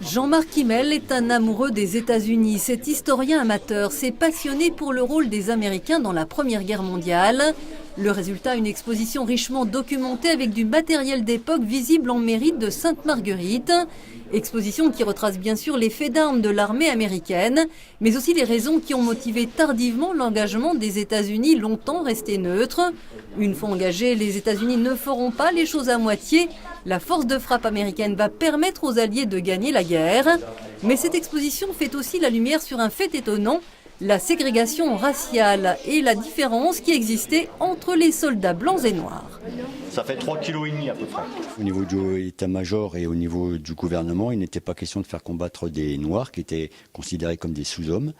Jean-Marc Kimmel est un amoureux des États-Unis. Cet historien amateur s'est passionné pour le rôle des Américains dans la Première Guerre mondiale. Le résultat, une exposition richement documentée avec du matériel d'époque visible en mairie de Sainte-Marguerite. Exposition qui retrace bien sûr les faits d'armes de l'armée américaine, mais aussi les raisons qui ont motivé tardivement l'engagement des États-Unis, longtemps restés neutres. Une fois engagés, les États-Unis ne feront pas les choses à moitié. La force de frappe américaine va permettre aux Alliés de gagner la guerre. Mais cette exposition fait aussi la lumière sur un fait étonnant, la ségrégation raciale et la différence qui existait entre les soldats blancs et noirs. Ça fait 3,5 kg à peu près. Au niveau du état-major et au niveau du gouvernement, il n'était pas question de faire combattre des Noirs qui étaient considérés comme des sous-hommes.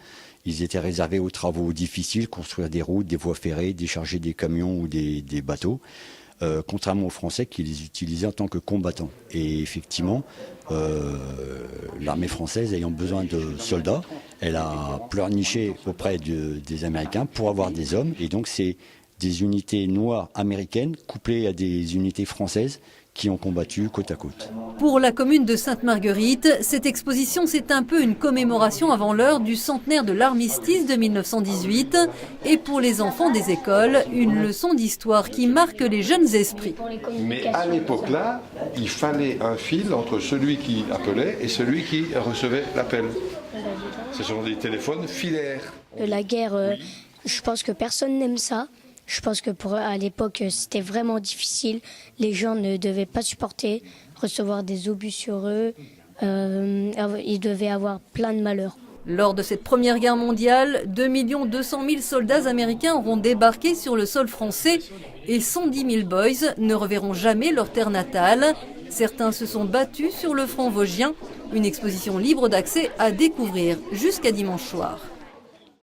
Ils étaient réservés aux travaux difficiles, construire des routes, des voies ferrées, décharger des camions ou des bateaux. Contrairement aux Français qui les utilisaient en tant que combattants. Et effectivement, l'armée française ayant besoin de soldats, elle a pleurniché auprès des Américains pour avoir des hommes. Et donc c'est des unités noires américaines couplées à des unités françaises qui ont combattu côte à côte. Pour la commune de Sainte-Marguerite, cette exposition, c'est un peu une commémoration avant l'heure du centenaire de l'armistice de 1918 et pour les enfants des écoles, une leçon d'histoire qui marque les jeunes esprits. Mais à l'époque-là, il fallait un fil entre celui qui appelait et celui qui recevait l'appel. Ce sont des téléphones filaires. La guerre, je pense que personne n'aime ça. Je pense que à l'époque, c'était vraiment difficile. Les gens ne devaient pas supporter recevoir des obus sur eux. Ils devaient avoir plein de malheurs. Lors de cette Première Guerre mondiale, 2 200 000 soldats américains auront débarqué sur le sol français et 110 000 boys ne reverront jamais leur terre natale. Certains se sont battus sur le front vosgien. Une exposition libre d'accès à découvrir jusqu'à dimanche soir.